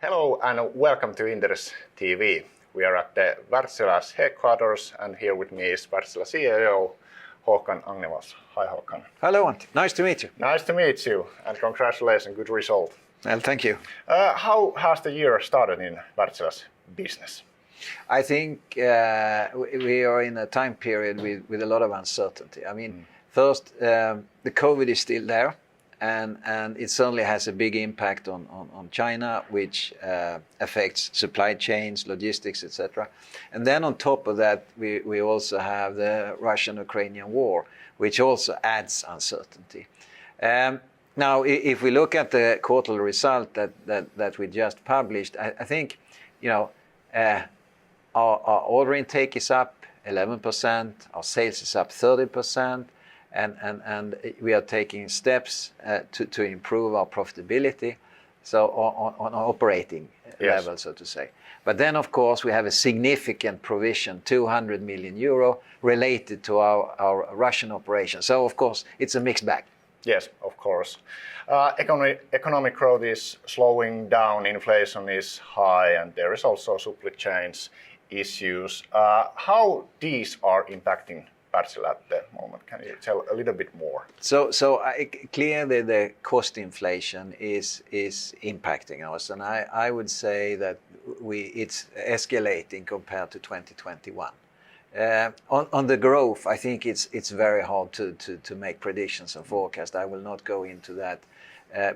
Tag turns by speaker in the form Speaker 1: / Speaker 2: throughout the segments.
Speaker 1: Hello and welcome to Inderes TV. We are at the Wärtsilä's headquarters and here with me is Wärtsilä CEO Håkan Agnevall. Hi Håkan.
Speaker 2: Hello Antti, nice to meet you.
Speaker 1: Nice to meet you and congratulations, good result.
Speaker 2: Well, thank you.
Speaker 1: How has the year started in Wärtsilä's business?
Speaker 2: I think we are in a time period with a lot of uncertainty. I mean, first, the COVID is still there. And it certainly has a big impact on China, which affects supply chains, logistics, etc. And then on top of that, we also have the Russian-Ukrainian war, which also adds uncertainty. Now, if we look at the quarterly result that we just published, I think, our order intake is up 11%, our sales is up 30%. And we are taking steps to improve our profitability, so on operating level, so to say. But then, of course, we have a significant provision, 200 million euro, related to our Russian operation. So, of course, it's a mixed bag.
Speaker 1: Yes, of course. Economic growth is slowing down, inflation is high, and there is also supply chains issues. How these are impacting Wärtsilä at the moment? Can you tell a little bit more?
Speaker 2: So clearly the cost inflation is impacting us, and I would say that it's escalating compared to 2021. On the growth, I think it's very hard to make predictions and forecast. I will not go into that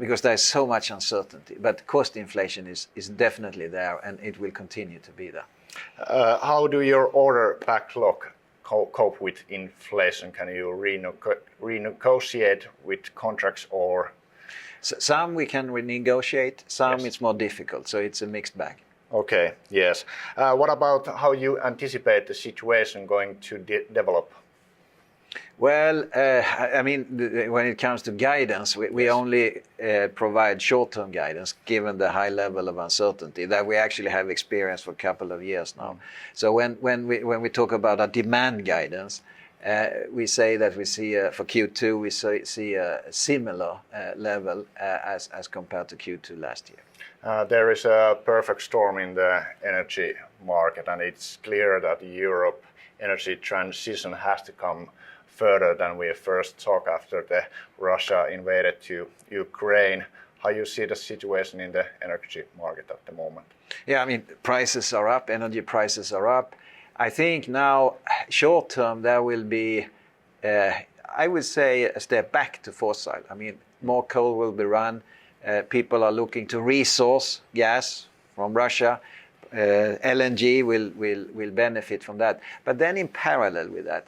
Speaker 2: because there's so much uncertainty. But cost inflation is definitely there, and it will continue to be there.
Speaker 1: How do your order backlog cope with inflation? Can you renegotiate with contracts or?
Speaker 2: Some we can renegotiate, some it's more difficult, so it's a mixed bag.
Speaker 1: Okay, yes. What about how you anticipate the situation going to develop?
Speaker 2: Well, I mean, when it comes to guidance, we only provide short-term guidance given the high level of uncertainty that we actually have experienced for a couple of years now. So when we talk about a demand guidance, we say that we see for Q2 we see a similar level as compared to Q2 last year.
Speaker 1: There is a perfect storm in the energy market, and it's clear that Europe energy transition has to come further than we first thought after the Russia invaded to Ukraine. How you see the situation in the energy market at the moment?
Speaker 2: Yeah, I mean, prices are up, energy prices are up. I think now, short term, there will be, I would say, a step back to fossil. I mean, more coal will be run. People are looking to resource gas from Russia. LNG will benefit from that. But then in parallel with that,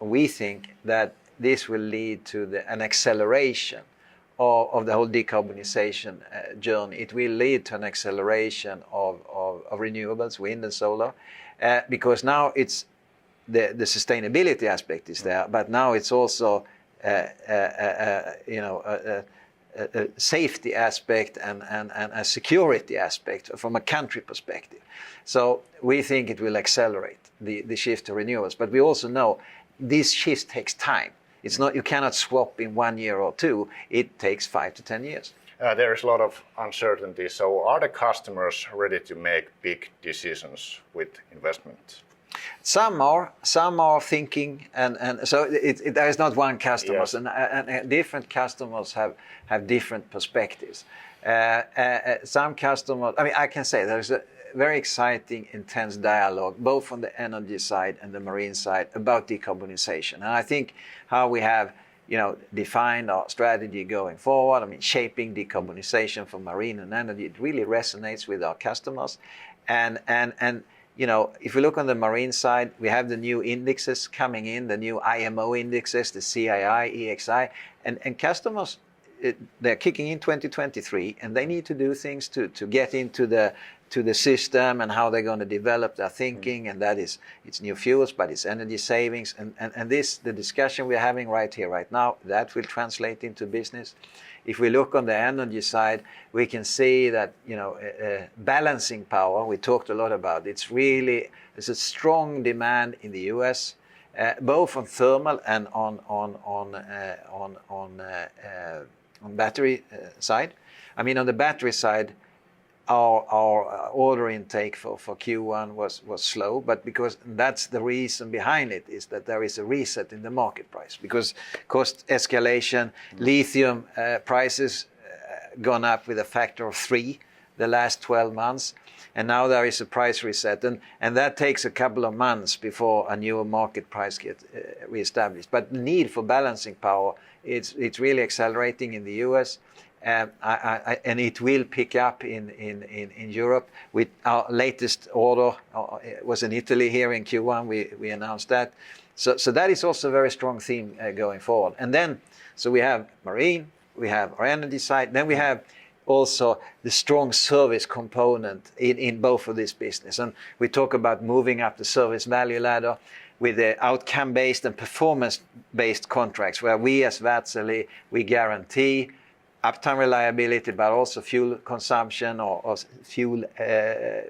Speaker 2: we think that this will lead to an acceleration of the whole decarbonization journey. It will lead to an acceleration of renewables, wind and solar, because now it's the sustainability aspect is there, but now it's also a safety aspect and a security aspect from a country perspective. So we think it will accelerate the shift to renewables. But we also know this shift takes time. It's not, you cannot swap in 1 year or two. It takes 5 to 10 years.
Speaker 1: There is a lot of uncertainty. So are the customers ready to make big decisions with investments?
Speaker 2: Some are thinking, and so there is not one customer, yes. and different customers have different perspectives. Some customers, I mean, I can say there's a very exciting, intense dialogue, both on the energy side and the marine side, about decarbonization. And I think how we have, defined our strategy going forward, I mean, shaping decarbonization for marine and energy, it really resonates with our customers. And if we look on the marine side, we have the new indexes coming in, the new IMO indexes, the CII, EXI, and customers, they're kicking in 2023, and they need to do things to get into the system and how they're going to develop their thinking, and that is, it's new fuels, but it's energy savings, and the discussion we're having right here, right now, that will translate into business. If we look on the energy side, we can see that balancing power. We talked a lot about. There's a strong demand in the U.S. Both on thermal and on battery side. I mean, on the battery side, our order intake for Q1 was slow, but because that's the reason behind it is that there is a reset in the market price because cost escalation, lithium prices gone up with a factor of 3 the last 12 months, and now there is a price reset, and that takes a couple of months before a newer market price gets reestablished. But the need for balancing power, it's really accelerating in the US. And it will pick up in Europe. With our latest order was in Italy here in Q1. We announced that. So that is also a very strong theme going forward. And then, so we have marine, we have our energy side, then we have also the strong service component in both of this business. And we talk about moving up the service value ladder with the outcome-based and performance-based contracts, where we as Wärtsilä, we guarantee uptime reliability, but also fuel consumption or fuel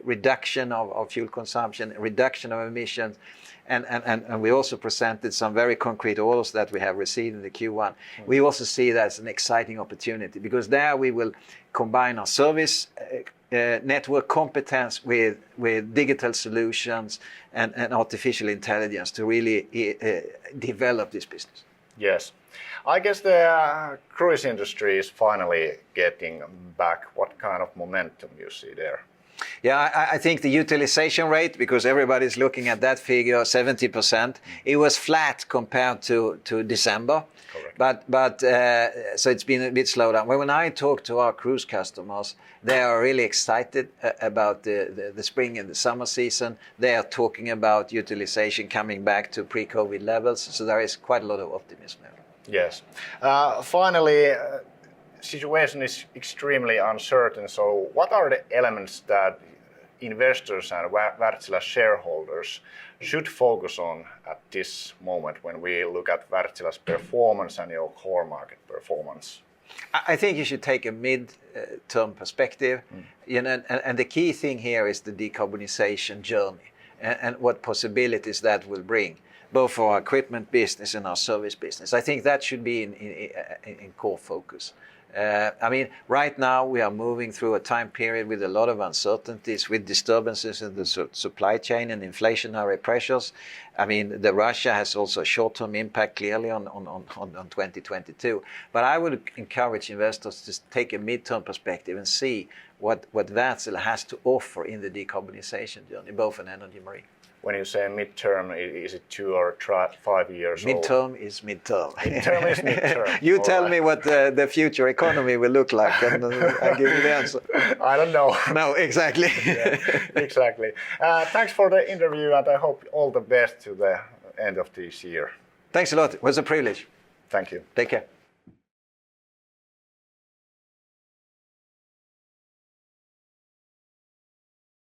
Speaker 2: reduction of fuel consumption, reduction of emissions. And we also presented some very concrete orders that we have received in the Q1. We also see that as an exciting opportunity because there we will combine our service network competence with digital solutions and artificial intelligence to really develop this business.
Speaker 1: Yes. I guess the cruise industry is finally getting back. What kind of momentum you see there?
Speaker 2: Yeah, I think the utilization rate, because everybody's looking at that figure, 70%, it was flat compared to December.
Speaker 1: Correct.
Speaker 2: But so it's been a bit slow down. When I talk to our cruise customers, they are really excited about the spring and the summer season. They are talking about utilization coming back to pre-COVID levels. So there is quite a lot of optimism there.
Speaker 1: Yes. Finally, situation is extremely uncertain. So what are the elements that investors and Wärtsilä shareholders should focus on at this moment when we look at Wärtsilä's performance and your core market performance?
Speaker 2: I think you should take a mid-term perspective. You know, and the key thing here is the decarbonization journey and what possibilities that will bring, both for our equipment business and our service business. I think that should be in core focus. I mean, right now we are moving through a time period with a lot of uncertainties, with disturbances in the supply chain and inflationary pressures. I mean, Russia has also a short-term impact clearly on 2022. But I would encourage investors to take a mid-term perspective and see what Wärtsilä has to offer in the decarbonization journey, both in energy and marine.
Speaker 1: When you say mid-term, is it 2 or 5 years
Speaker 2: Mid-term
Speaker 1: old?
Speaker 2: is mid-term.
Speaker 1: Mid-term is mid-term.
Speaker 2: You tell me what the future economy will look like, and I'll give you the answer.
Speaker 1: I don't know.
Speaker 2: No, exactly.
Speaker 1: Yeah, exactly. Thanks for the interview, and I hope all the best to the end of this year.
Speaker 2: Thanks a lot. It was a privilege.
Speaker 1: Thank you.
Speaker 2: Take care.